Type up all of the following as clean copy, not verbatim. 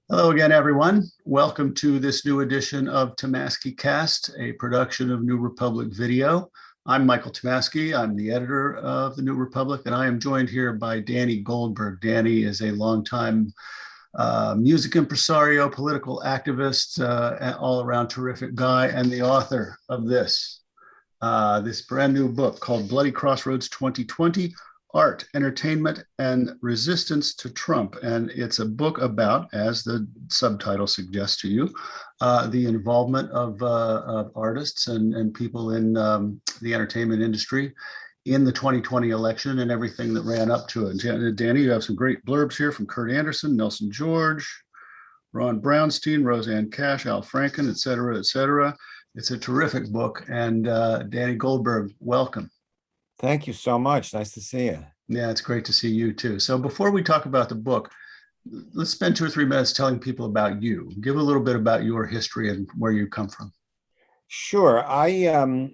Hello again, everyone. Welcome to this new edition of Tomaskycast, a production of New Republic Video. I'm Michael Tomasky. I'm the editor of the New Republic, and I am joined here by Danny Goldberg. Danny is a longtime music impresario, political activist, all around terrific guy, and the author of this brand new book called Bloody Crossroads 2020, Art, Entertainment, and Resistance to Trump. And it's a book about, as the subtitle suggests to you, the involvement of artists and people in the entertainment industry in the 2020 election and everything that ran up to it. Danny, you have some great blurbs here from Kurt Anderson, Nelson George, Ron Brownstein, Roseanne Cash, Al Franken, et cetera, et cetera. It's a terrific book. And Danny Goldberg, welcome. Thank you so much. Nice to see you. Yeah, it's great to see you too. So before we talk about the book, let's spend 2 or 3 minutes telling people about you. Give a little bit about your history and where you come from. Sure. I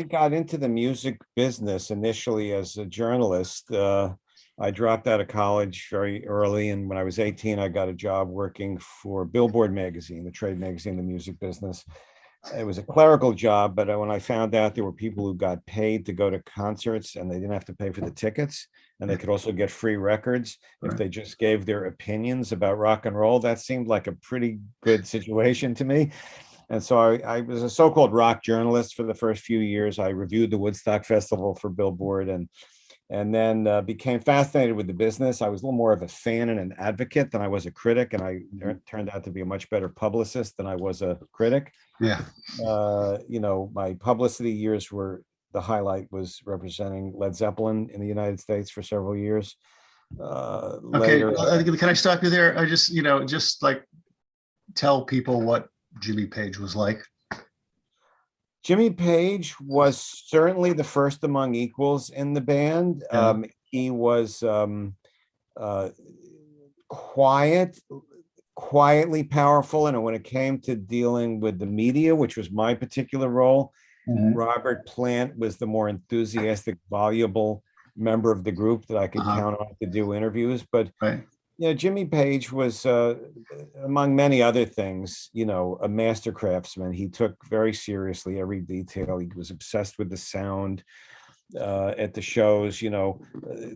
got into the music business initially as a journalist. I dropped out of college very early, and when I was 18, I got a job working for Billboard magazine, the trade magazine, the music business. It was a clerical job, but when I found out there were people who got paid to go to concerts and they didn't have to pay for the tickets, and they could also get free records if they just gave their opinions about rock and roll, that seemed like a pretty good situation to me. And so I was a so-called rock journalist for the first few years. I reviewed the Woodstock Festival for Billboard and then became fascinated with the business. I was a little more of a fan and an advocate than I was a critic, and I turned out to be a much better publicist than I was a critic. Yeah. My publicity years were, the highlight was representing Led Zeppelin in the United States for several years. Okay, can I stop you there? I just like tell people what Jimmy Page was like. Jimmy Page was certainly the first among equals in the band. Yeah. He was quietly powerful, and when it came to dealing with the media, which was my particular role, Robert Plant was the more enthusiastic, voluble member of the group that I could count on to do interviews. But Jimmy Page was, among many other things, a master craftsman. He took very seriously every detail. He was obsessed with the sound at the shows.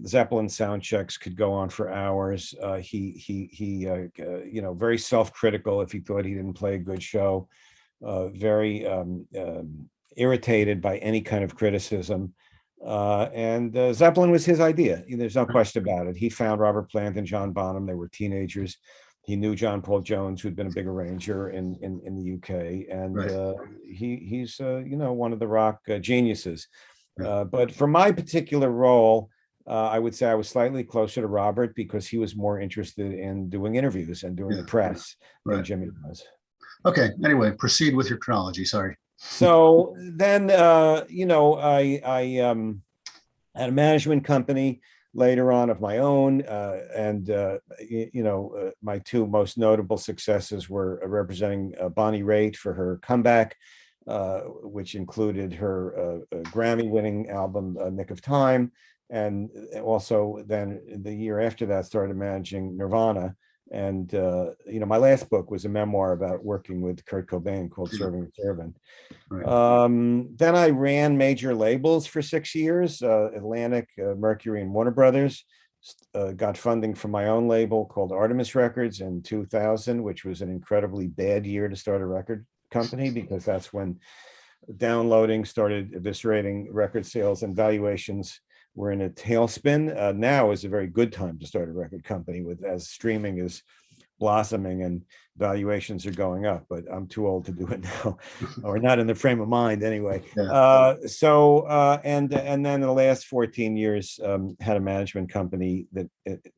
Zeppelin sound checks could go on for hours. He very self-critical if he thought he didn't play a good show. Very irritated by any kind of criticism. And Zeppelin was his idea. There's no question about it. He found Robert Plant and John Bonham. They were teenagers. He knew John Paul Jones, who'd been a big arranger in the UK, and he's one of the rock geniuses. But for my particular role, I would say I was slightly closer to Robert because he was more interested in doing interviews and doing the press than Jimmy was. Okay. Anyway, proceed with your chronology. Sorry. So then, I had a management company later on of my own, and my 2 most notable successes were representing Bonnie Raitt for her comeback, which included her Grammy-winning album "Nick of Time," and also then the year after that started managing Nirvana. And my last book was a memoir about working with Kurt Cobain called Serving the Servant. Then I ran major labels for 6 years, Atlantic, Mercury, and Warner Brothers. Got funding from my own label called Artemis Records in 2000, which was an incredibly bad year to start a record company because that's when downloading started eviscerating record sales and valuations were in a tailspin. Now is a very good time to start a record company as streaming is blossoming and valuations are going up, but I'm too old to do it now, or not in the frame of mind anyway. And then in the last 14 years, had a management company that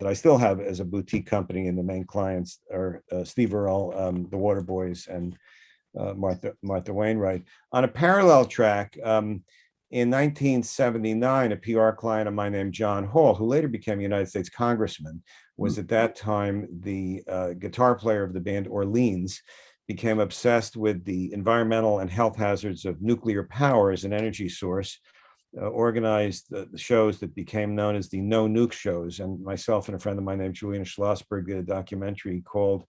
I still have as a boutique company, and the main clients are Steve Earle, the Waterboys, and Martha Wainwright. On a parallel track, in 1979, a PR client of mine named John Hall, who later became a United States congressman, was at that time the guitar player of the band Orleans, became obsessed with the environmental and health hazards of nuclear power as an energy source, organized the shows that became known as the No Nuke shows. And myself and a friend of mine named Julian Schlossberg did a documentary called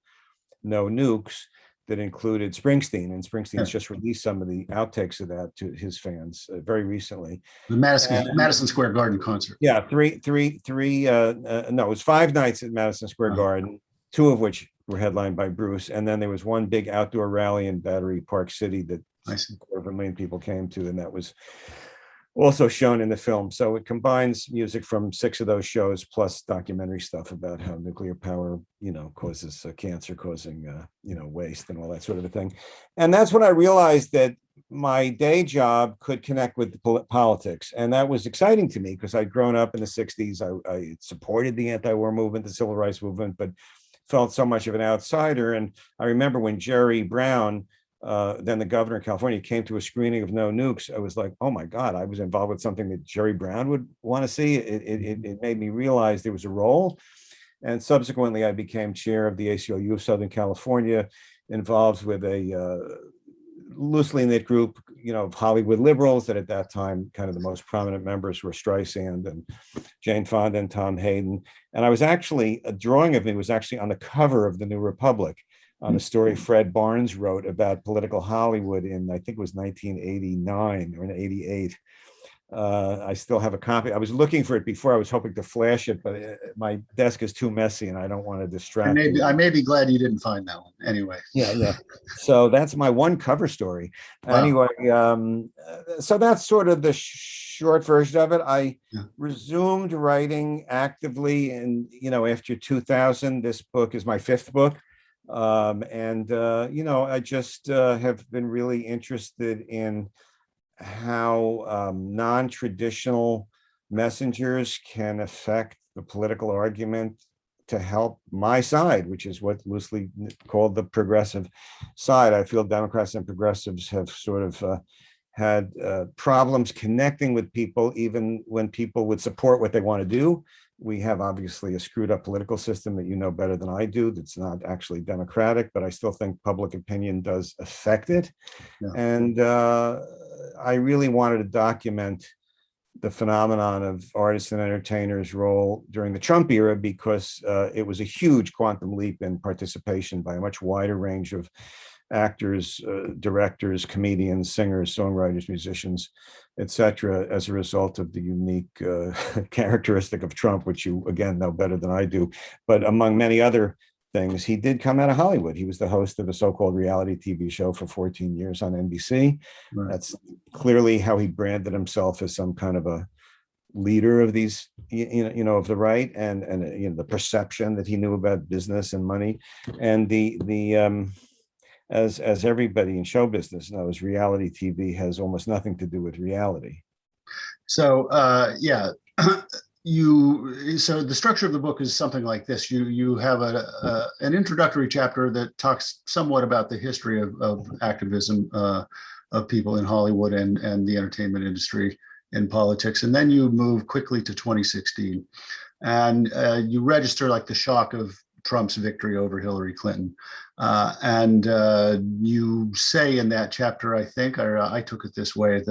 No Nukes that included Springsteen, and Springsteen's Yeah. just released some of the outtakes of that to his fans very recently. The Madison Square Garden concert. Yeah, no, it was 5 nights at Madison Square Garden, 2 of which were headlined by Bruce, and then there was one big outdoor rally in Battery Park City that I see. 250,000 people came to, and that was also shown in the film. So it combines music from 6 of those shows plus documentary stuff about how nuclear power, causes cancer, causing, waste and all that sort of a thing. And that's when I realized that my day job could connect with politics. And that was exciting to me because I'd grown up in the 60s. I supported the anti-war movement, the civil rights movement, but felt so much of an outsider. And I remember when Jerry Brown, then the governor of California, came to a screening of No Nukes, I was like, oh my God, I was involved with something that Jerry Brown would want to see. It made me realize there was a role. And subsequently, I became chair of the ACLU of Southern California, involved with a loosely knit group, of Hollywood liberals that at that time, kind of the most prominent members were Streisand and Jane Fonda and Tom Hayden. And I was actually, a drawing of me was actually on the cover of the New Republic, on a story Fred Barnes wrote about political Hollywood in, I think it was 1989 or 88. I still have a copy. I was looking for it before. I was hoping to flash it, but my desk is too messy and I don't want to distract you. I may be glad you didn't find that one anyway. Yeah. So that's my one cover story. Wow. Anyway, so that's sort of the short version of it. I resumed writing actively and, after 2000. This book is my 5th book. I just have been really interested in how non-traditional messengers can affect the political argument to help my side, which is what loosely called the progressive side. I feel Democrats and progressives have sort of had problems connecting with people, even when people would support what they want to do. We have obviously a screwed up political system that you know better than I do, that's not actually democratic, but I still think public opinion does affect it. Yeah. And I really wanted to document the phenomenon of artists and entertainers' role during the Trump era, because it was a huge quantum leap in participation by a much wider range of actors, directors, comedians, singers, songwriters, musicians, etc., as a result of the unique characteristic of Trump, which you, again, know better than I do. But among many other things, he did come out of Hollywood. He was the host of a so-called reality TV show for 14 years on NBC. Right. That's clearly how he branded himself as some kind of a leader of these, of the right, and the perception that he knew about business and money, and as everybody in show business knows, reality TV has almost nothing to do with reality. So, so the structure of the book is something like this. You have an introductory chapter that talks somewhat about the history of activism of people in Hollywood and the entertainment industry and politics. And then you move quickly to 2016 and you register like the shock of Trump's victory over Hillary Clinton. You say in that chapter, I think, or I took it this way,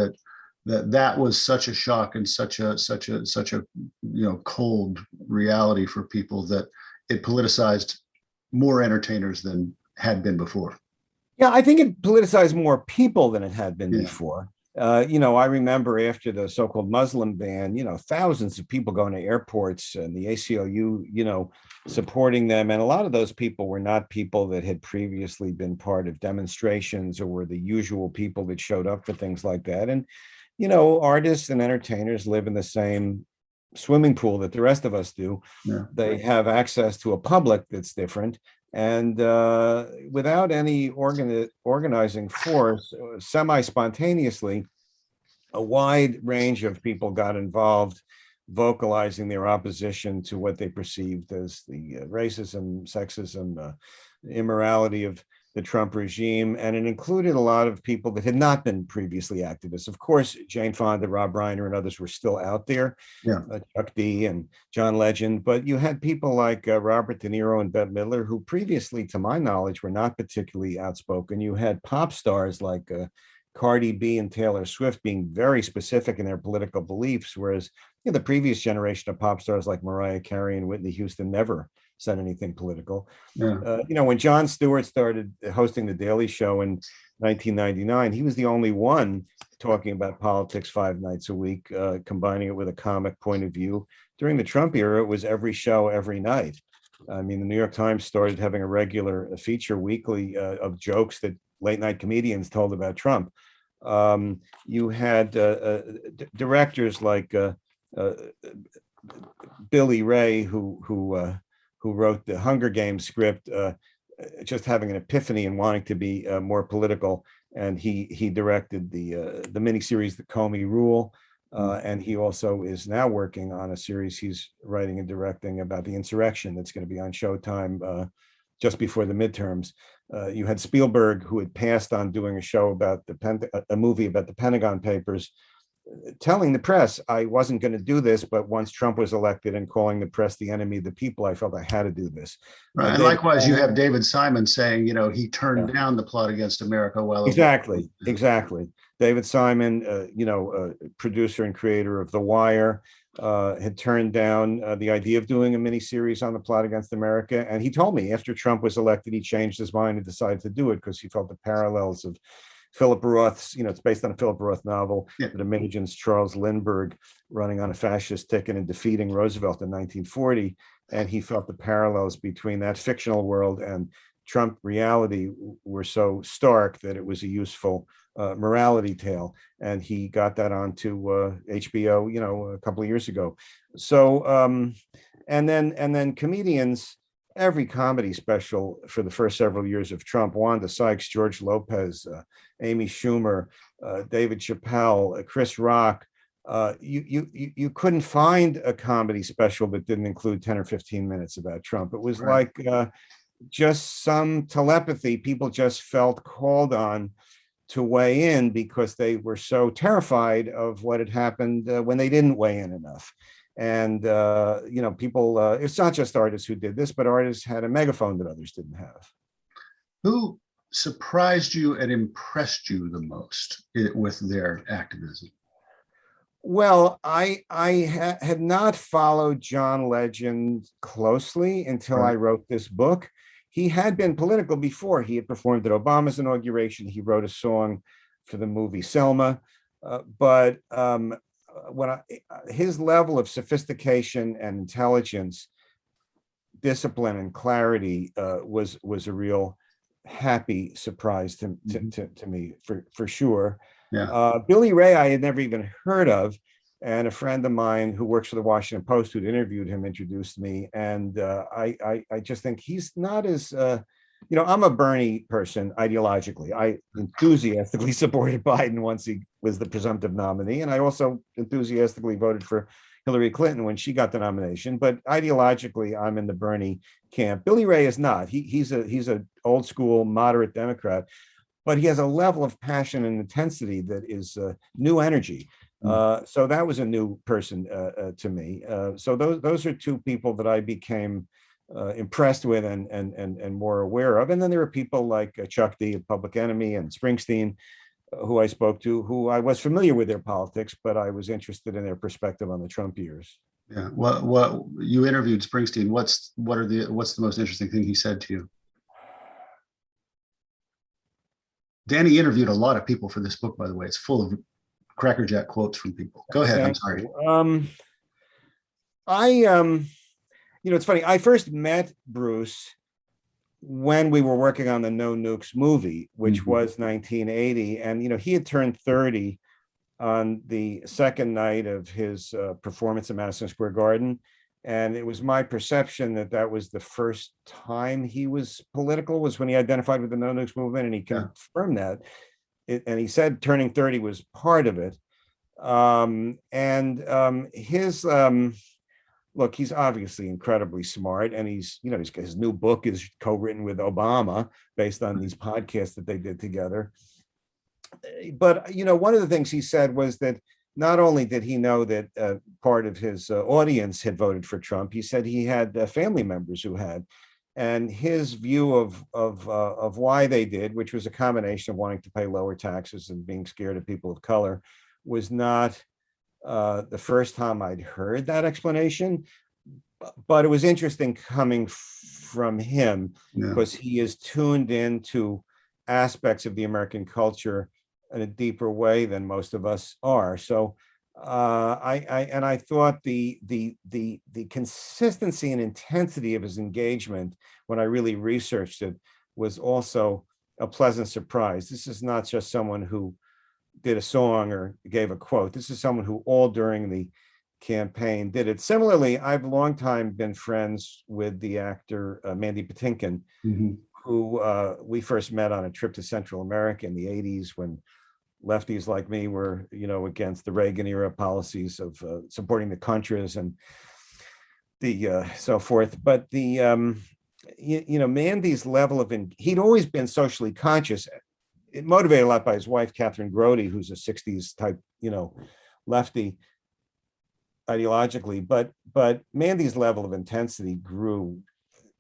that was such a shock and such a cold reality for people that it politicized more entertainers than had been before. Yeah, I think it politicized more people than it had been before. I remember after the so-called Muslim ban, thousands of people going to airports and the ACLU, supporting them. And a lot of those people were not people that had previously been part of demonstrations or were the usual people that showed up for things like that. And, artists and entertainers live in the same swimming pool that the rest of us do. Yeah. They have access to a public that's different. And without any organizing force, semi-spontaneously, a wide range of people got involved, vocalizing their opposition to what they perceived as the racism, sexism, immorality of the Trump regime. And it included a lot of people that had not been previously activists. Of course, Jane Fonda, Rob Reiner, and others were still out there, Chuck D and John Legend. But you had people like Robert De Niro and Bette Midler, who previously, to my knowledge, were not particularly outspoken. You had pop stars like Cardi B and Taylor Swift being very specific in their political beliefs, whereas the previous generation of pop stars like Mariah Carey and Whitney Houston never said anything political. Yeah. When Jon Stewart started hosting The Daily Show in 1999, he was the only one talking about politics 5 nights a week, combining it with a comic point of view. During the Trump era, it was every show, every night. I mean, the New York Times started having a regular feature weekly of jokes that late night comedians told about Trump. You had directors like Billy Ray, who wrote the Hunger Games script, just having an epiphany and wanting to be more political, and he directed the miniseries The Comey Rule, and he also is now working on a series he's writing and directing about the insurrection that's going to be on Showtime just before the midterms. You had Spielberg, who had passed on doing a show about a movie about the Pentagon Papers, telling the press I wasn't going to do this, but once Trump was elected and calling the press the enemy of the people, I felt I had to do this. Right. And likewise, you have David Simon saying, he turned down the plot against America while exactly. David Simon, producer and creator of The Wire, had turned down the idea of doing a miniseries on the plot against America. And he told me after Trump was elected, he changed his mind and decided to do it because he felt the parallels of Philip Roth's, it's based on a Philip Roth novel that imagines Charles Lindbergh running on a fascist ticket and defeating Roosevelt in 1940. And he felt the parallels between that fictional world and Trump reality were so stark that it was a useful morality tale. And he got that onto HBO, a couple of years ago. So, and then comedians, every comedy special for the first several years of Trump, Wanda Sykes, George Lopez, Amy Schumer, David Chappelle, Chris Rock, you couldn't find a comedy special that didn't include 10 or 15 minutes about Trump. It was like just some telepathy. People just felt called on to weigh in because they were so terrified of what had happened when they didn't weigh in enough. And, people, it's not just artists who did this, but artists had a megaphone that others didn't have. Who surprised you and impressed you the most with their activism? Well, I had not followed John Legend closely until I wrote this book. He had been political before. He had performed at Obama's inauguration. He wrote a song for the movie Selma, but his level of sophistication and intelligence, discipline and clarity was a real happy surprise to me for sure. Billy Ray I had never even heard of, and a friend of mine who works for the Washington Post who'd interviewed him introduced me, and I just think he's not as I'm a Bernie person ideologically. I enthusiastically supported Biden once he was the presumptive nominee, and I also enthusiastically voted for Hillary Clinton when she got the nomination. But ideologically, I'm in the Bernie camp. Billy Ray is not. He's a old school moderate Democrat, but he has a level of passion and intensity that is new energy. So that was a new person to me. So those are two people that I became impressed with and more aware of. And then there are people like Chuck D of Public Enemy and Springsteen, who I spoke to, who I was familiar with their politics, but I was interested in their perspective on the Trump years. Yeah. What you interviewed Springsteen. What's the most interesting thing he said to you? Danny interviewed a lot of people for this book, by the way. It's full of crackerjack quotes from people. Go ahead. I'm sorry. It's funny. I first met Bruce when we were working on the No Nukes movie, which was 1980. And, he had turned 30 on the second night of his performance at Madison Square Garden. And it was my perception that was the first time he was political, was when he identified with the No Nukes movement, and he confirmed that. And he said turning 30 was part of it. Look, he's obviously incredibly smart, and his new book is co-written with Obama based on these podcasts that they did together. But, one of the things he said was that not only did he know that part of his audience had voted for Trump, he said he had family members who had. And his view of why they did, which was a combination of wanting to pay lower taxes and being scared of people of color, was not the first time I'd heard that explanation. but it was interesting coming from him Yeah. because he is tuned into aspects of the American culture in a deeper way than most of us are. So I thought the consistency and intensity of his engagement when I really researched it was also a pleasant surprise. This is not just someone who did a song or gave a quote. This is someone who all during the campaign did it. Similarly, I've long time been friends with the actor Mandy Patinkin, Mhm. who we first met on a trip to Central America in the 80s when lefties like me were, against the Reagan era policies of supporting the Contras and the so forth. But Mandy's level of, he'd always been socially conscious. It motivated a lot by his wife, Catherine Grody, who's a 60s type, lefty ideologically, but Mandy's level of intensity grew.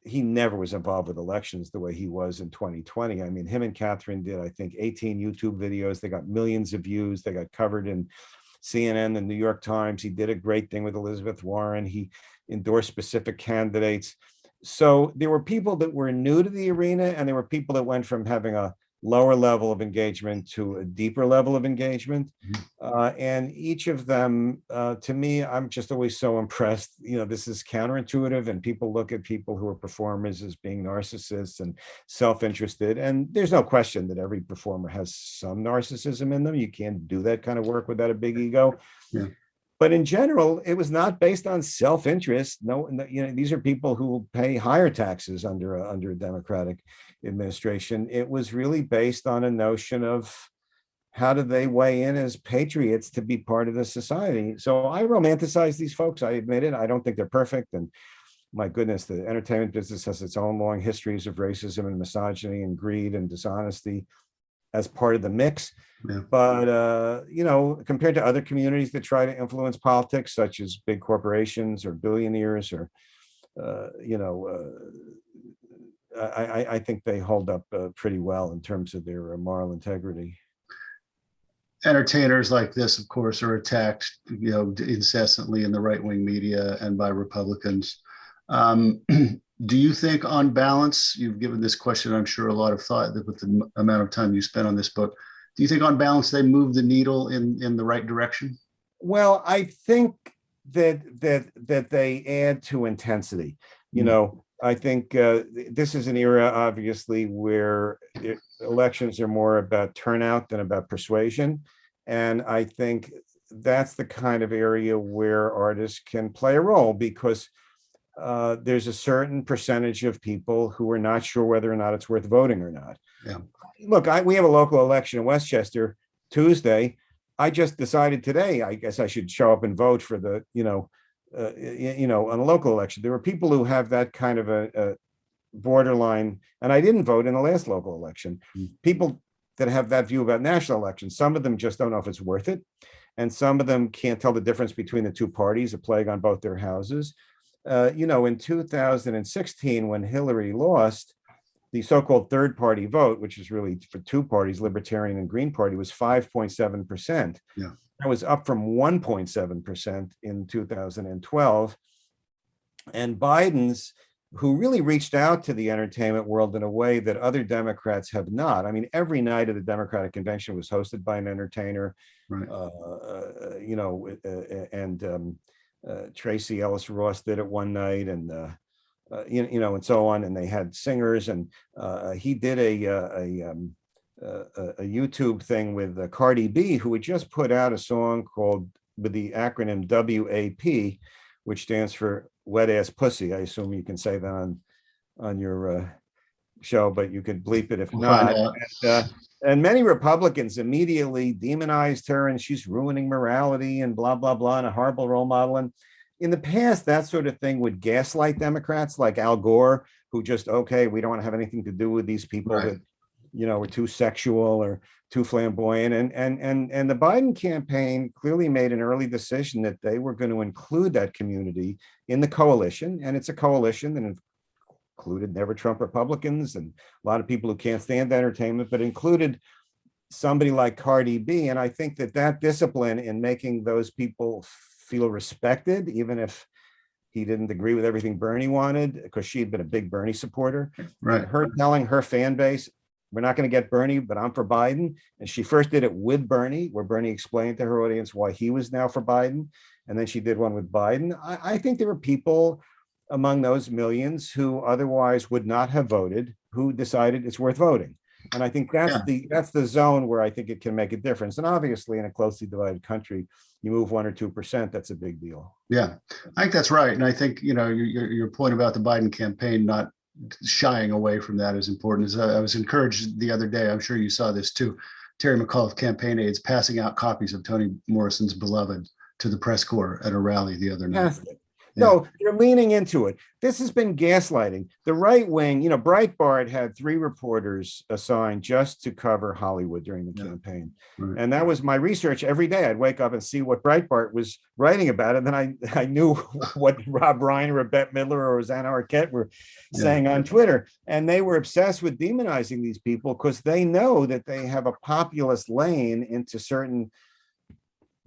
He never was involved with elections the way he was in 2020. I mean, him and Catherine did, I think, 18 YouTube videos. They got millions of views. They got covered in CNN, the New York Times. He did a great thing with Elizabeth Warren. He endorsed specific candidates. So there were people that were new to the arena, and there were people that went from having a lower level of engagement to a deeper level of engagement. And each of them, to me, I'm just always so impressed. This is counterintuitive, and people look at people who are performers as being narcissists and self-interested. And there's no question that every performer has some narcissism in them. You can't do that kind of work without a big ego. Yeah. But in general, it was not based on self-interest. No, these are people who pay higher taxes under a Democratic administration. It was really based on a notion of how do they weigh in as patriots to be part of the society. So I romanticize these folks. I admit it. I don't think they're perfect. And my goodness, the entertainment business has its own long histories of racism and misogyny and greed and dishonesty as part of the mix. Yeah. But, compared to other communities that try to influence politics, such as big corporations or billionaires or, I think they hold up pretty well in terms of their moral integrity. Entertainers like this, of course, are attacked, incessantly in the right-wing media and by Republicans. Do you think, on balance, you've given this question, I'm sure, a lot of thought with the amount of time you spent on this book, do you think on balance they move the needle in the right direction? Well, I think that they add to intensity. I think this is an era, obviously, where elections are more about turnout than about persuasion. And I think that's the kind of area where artists can play a role, because there's a certain percentage of people who are not sure whether or not it's worth voting or not. Yeah. Look, we have a local election in Westchester Tuesday. I just decided today, I guess I should show up and vote for the, on a local election. There were people who have that kind of a borderline, and I didn't vote in the last local election. People that have that view about national elections, some of them just don't know if it's worth it. And some of them can't tell the difference between the two parties, a plague on both their houses. In 2016, when Hillary lost, the so-called third party vote, which is really for two parties, Libertarian and Green Party, was 5.7%. Yeah. That was up from 1.7% in 2012. And Biden's, who really reached out to the entertainment world in a way that other Democrats have not. I mean, every night of the Democratic convention was hosted by an entertainer, Right. Tracy Ellis Ross did it one night, and and so on. And they had singers, and he did a YouTube thing with Cardi B, who had just put out a song called, with the acronym WAP, which stands for Wet Ass Pussy. I assume you can say that on your show, but you could bleep it if not. And many Republicans immediately demonized her, and she's ruining morality and blah, blah, blah, and a horrible role model. And in the past, that sort of thing would gaslight Democrats like Al Gore, who just, okay, we don't want to have anything to do with these people that, were too sexual or too flamboyant. And the Biden campaign clearly made an early decision that they were going to include that community in the coalition. And it's a coalition that included never Trump Republicans and a lot of people who can't stand entertainment, but included somebody like Cardi B. And I think that discipline in making those people feel respected, even if he didn't agree with everything Bernie wanted because she had been a big Bernie supporter. Right. Her telling her fan base, we're not going to get Bernie, but I'm for Biden. And she first did it with Bernie, where Bernie explained to her audience why he was now for Biden. And then she did one with Biden. I think there were people among those millions who otherwise would not have voted, who decided it's worth voting. And I think that's the zone where I think it can make a difference. And obviously, in a closely divided country, you move 1 or 2%, that's a big deal. Yeah, I think that's right. And I think, your point about the Biden campaign not shying away from that is important. As I was encouraged the other day, I'm sure you saw this too, Terry McAuliffe campaign aides passing out copies of Toni Morrison's Beloved to the press corps at a rally the other night. No, you're leaning into it. This has been gaslighting. The right wing, Breitbart had 3 reporters assigned just to cover Hollywood during the campaign. Right. And that was my research every day. I'd wake up and see what Breitbart was writing about. And then I knew what Rob Reiner or Bette Midler or Rosanna Arquette were saying on Twitter. And they were obsessed with demonizing these people because they know that they have a populist lane into certain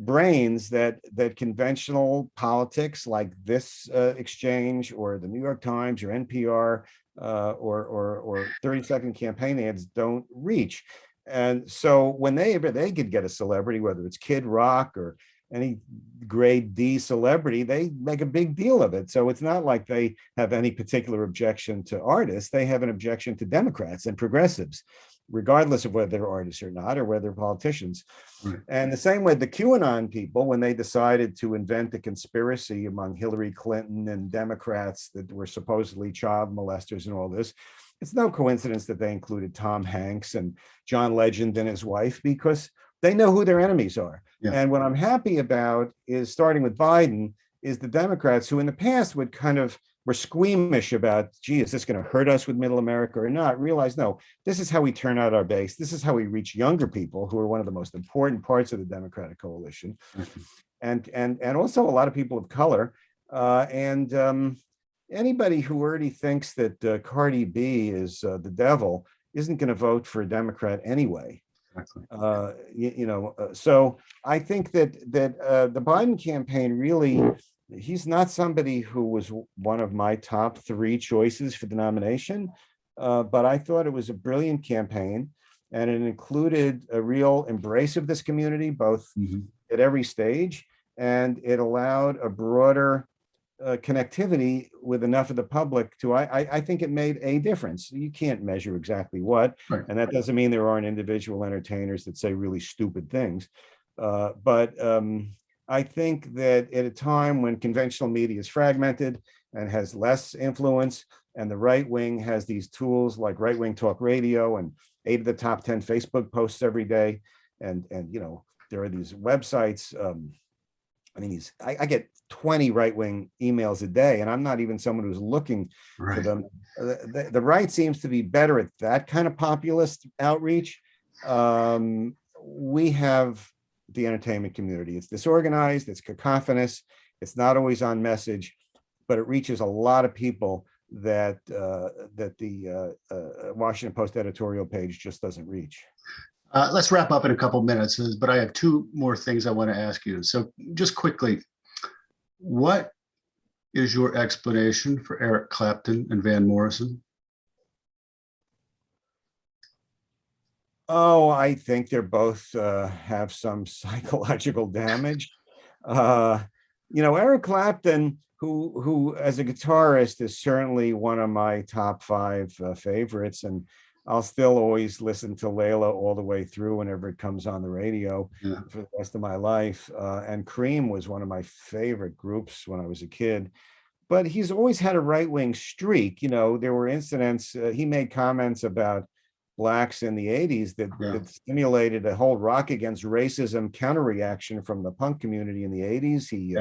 brains that conventional politics like this exchange or the New York Times or NPR or 30-second campaign ads don't reach. And so when they could get a celebrity, whether it's Kid Rock or any grade D celebrity, they make a big deal of it. So it's not like they have any particular objection to artists. They have an objection to Democrats and progressives, regardless of whether they're artists or not, or whether they're politicians. Right. And the same with the QAnon people, when they decided to invent a conspiracy among Hillary Clinton and Democrats that were supposedly child molesters and all this, it's no coincidence that they included Tom Hanks and John Legend and his wife, because they know who their enemies are. Yeah. And what I'm happy about is, starting with Biden, is the Democrats who in the past would were squeamish about, gee, is this going to hurt us with middle America or not? Realize, no, this is how we turn out our base. This is how we reach younger people, who are one of the most important parts of the Democratic coalition. Mm-hmm. And also a lot of people of color. Anybody who already thinks that Cardi B is the devil isn't going to vote for a Democrat anyway. Exactly. So I think that the Biden campaign really, he's not somebody who was one of my top 3 choices for the nomination, but I thought it was a brilliant campaign, and it included a real embrace of this community, both at every stage, and it allowed a broader connectivity with enough of the public to, I think it made a difference. You can't measure exactly what, right. And that doesn't mean there aren't individual entertainers that say really stupid things. But I think that at a time when conventional media is fragmented and has less influence, and the right wing has these tools like Right Wing Talk Radio and 8 of the top 10 Facebook posts every day, and there are these websites. I get 20 right-wing emails a day, and I'm not even someone who's looking for them. The right seems to be better at that kind of populist outreach. We have the entertainment community. It's disorganized, it's cacophonous, it's not always on message, but it reaches a lot of people that the Washington Post editorial page just doesn't reach. Let's wrap up in a couple minutes, but I have 2 more things I want to ask you. So just quickly, what is your explanation for Eric Clapton and Van Morrison? Oh, I think they're both have some psychological damage. Eric Clapton, who as a guitarist is certainly one of my top 5 favorites, and I'll still always listen to Layla all the way through whenever it comes on the radio for the rest of my life. And Cream was one of my favorite groups when I was a kid. But he's always had a right-wing streak. There were incidents, he made comments about Blacks in the 80s that stimulated a whole rock against racism counter-reaction from the punk community in the 80s. He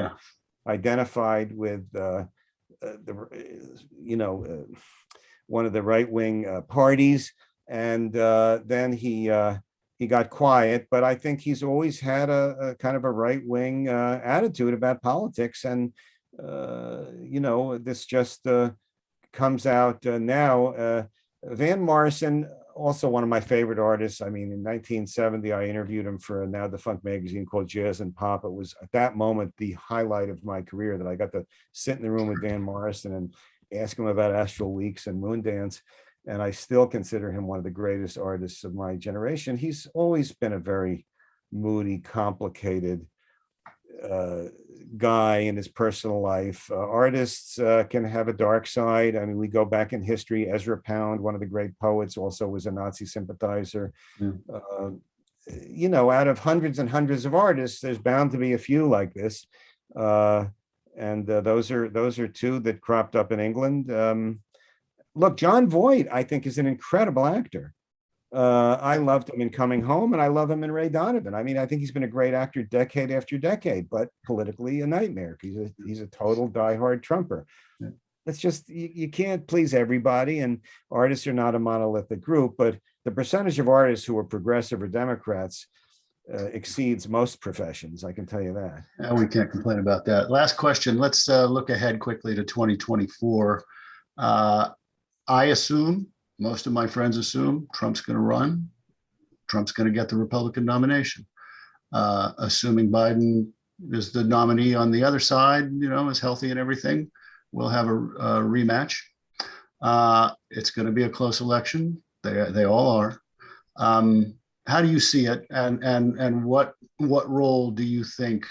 identified with one of the right-wing parties, and then he got quiet. But I think he's always had a kind of a right-wing attitude about politics, and this just comes out now. Van Morrison also one of my favorite artists. I mean, in 1970, I interviewed him for a now defunct magazine called Jazz and Pop. It was at that moment the highlight of my career, that I got to sit in the room with Van Morrison and ask him about Astral Weeks and Moondance. And I still consider him one of the greatest artists of my generation. He's always been a very moody, complicated guy in his personal life. Artists can have a dark side. I mean, we go back in history. Ezra Pound, one of the great poets, also was a Nazi sympathizer. You know, out of hundreds and hundreds of artists, there's bound to be a few like this. And those are two that cropped up in England. Look, John Voight, I think, is an incredible actor. I loved him in Coming Home, and I love him in Ray Donovan. I mean, I think he's been a great actor decade after decade, but politically a nightmare. He's a total diehard Trumper. Yeah. It's just, you can't please everybody, and artists are not a monolithic group, but the percentage of artists who are progressive or Democrats exceeds most professions. I can tell you that. We can't complain about that. Last question. Let's look ahead quickly to 2024. I assume, most of my friends assume, Trump's going to run. Trump's going to get the Republican nomination. Assuming Biden is the nominee on the other side, you know, is healthy and everything, we'll have a rematch. It's going to be a close election. They all are. How do you see it, and what role do you think,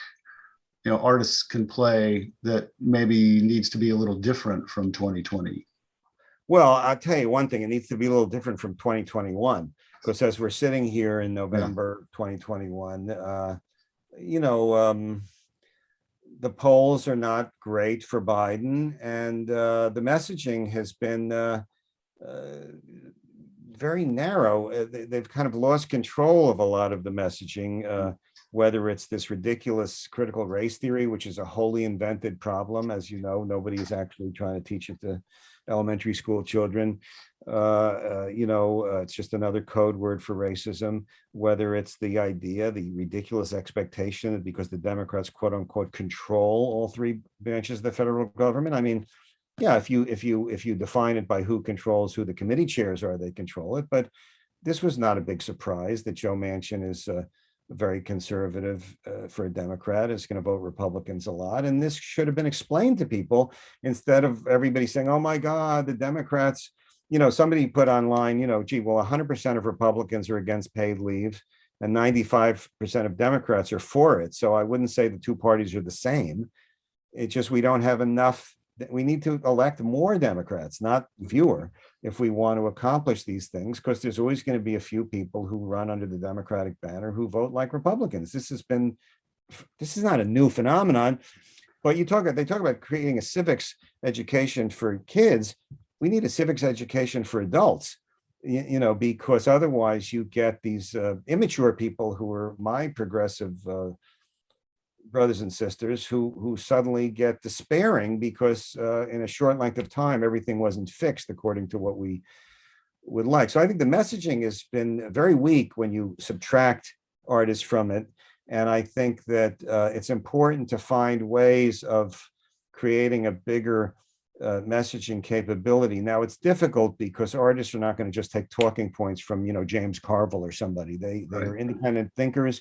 you know, artists can play that maybe needs to be a little different from 2020? Well, I'll tell you one thing, it needs to be a little different from 2021, because as we're sitting here in November 2021, you know, the polls are not great for Biden, and the messaging has been very narrow. They've kind of lost control of a lot of the messaging, whether it's this ridiculous critical race theory, which is a wholly invented problem. As you know, nobody is actually trying to teach it to elementary school children. You know, it's just another code word for racism. Whether it's the idea, the ridiculous expectation that because the Democrats, quote unquote, control all three branches of the federal government. I mean, yeah, if you define it by who controls who the committee chairs are, they control it. But this was not a big surprise that Joe Manchin is very conservative for a Democrat, is going to vote Republicans a lot. And this should have been explained to people, instead of everybody saying, oh my God, the Democrats, you know, somebody put online, you know, gee, well, 100% of Republicans are against paid leave and 95% of Democrats are for it. So I wouldn't say the two parties are the same. It's just, we don't have enough. We need to elect more Democrats, not fewer, if we want to accomplish these things, because there's always going to be a few people who run under the Democratic banner who vote like Republicans. This is not a new phenomenon, but they talk about creating a civics education for kids. We need a civics education for adults, you know, because otherwise you get these immature people who are my progressive brothers and sisters who suddenly get despairing because in a short length of time, everything wasn't fixed according to what we would like. So I think the messaging has been very weak when you subtract artists from it. And I think that it's important to find ways of creating a bigger messaging capability. Now, it's difficult because artists are not going to just take talking points from, you know, James Carville or somebody. They are independent thinkers.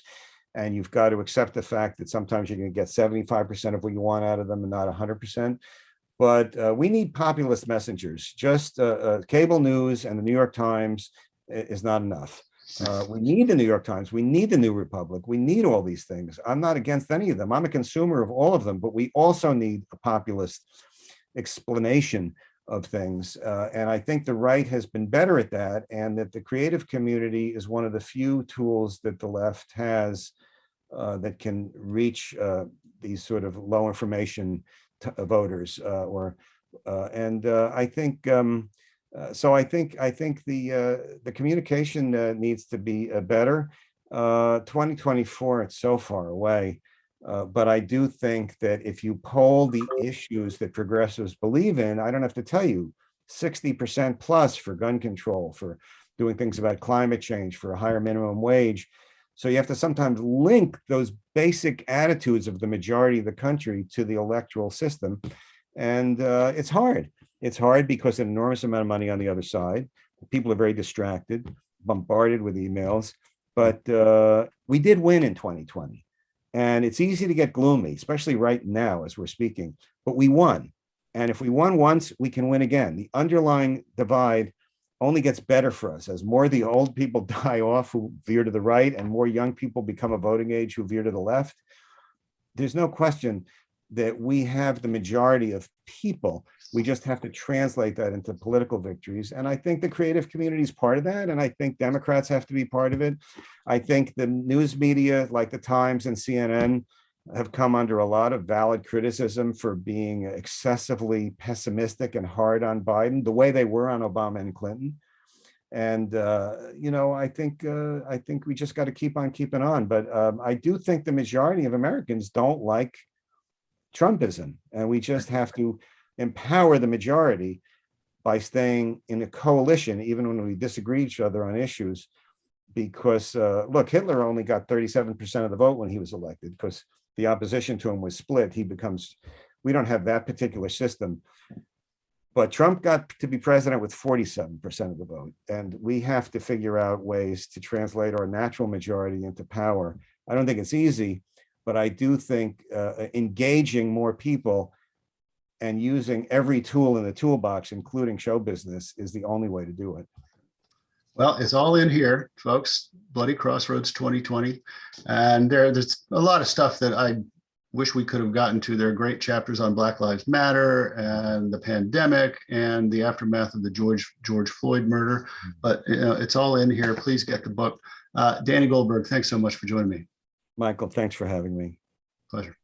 And you've got to accept the fact that sometimes you're going to get 75% of what you want out of them and not 100%. But we need populist messengers. Just cable news and the New York Times is not enough. We need the New York Times. We need the New Republic. We need all these things. I'm not against any of them. I'm a consumer of all of them, but we also need a populist explanation of things. And I think the right has been better at that, and that the creative community is one of the few tools that the left has that can reach these sort of low information voters. I think so. I think the communication needs to be better. 2024, it's so far away. But I do think that if you poll the issues that progressives believe in, I don't have to tell you, 60% plus for gun control, for doing things about climate change, for a higher minimum wage. So you have to sometimes link those basic attitudes of the majority of the country to the electoral system. And it's hard. It's hard because an enormous amount of money on the other side. People are very distracted, bombarded with emails, but we did win in 2020. And it's easy to get gloomy, especially right now as we're speaking, but we won. And if we won once, we can win again. The underlying divide only gets better for us as more of the old people die off who veer to the right and more young people become of voting age who veer to the left. There's no question that we have the majority of people. We just have to translate that into political victories. And I think the creative community is part of that. And I think Democrats have to be part of it. I think the news media like the Times and CNN have come under a lot of valid criticism for being excessively pessimistic and hard on Biden, the way they were on Obama and Clinton. And I think we just got to keep on keeping on. But I do think the majority of Americans don't like Trumpism, and we just have to empower the majority by staying in a coalition, even when we disagree each other on issues. Because look, Hitler only got 37% of the vote when he was elected because the opposition to him was split. We don't have that particular system. But Trump got to be president with 47% of the vote. And we have to figure out ways to translate our natural majority into power. I don't think it's easy, but I do think engaging more people and using every tool in the toolbox, including show business, is the only way to do it. Well, it's all in here, folks. Bloody Crossroads 2020. And there's a lot of stuff that I wish we could have gotten to. There are great chapters on Black Lives Matter and the pandemic and the aftermath of the George Floyd murder. But it's all in here. Please get the book. Danny Goldberg, thanks so much for joining me. Michael, thanks for having me. Pleasure.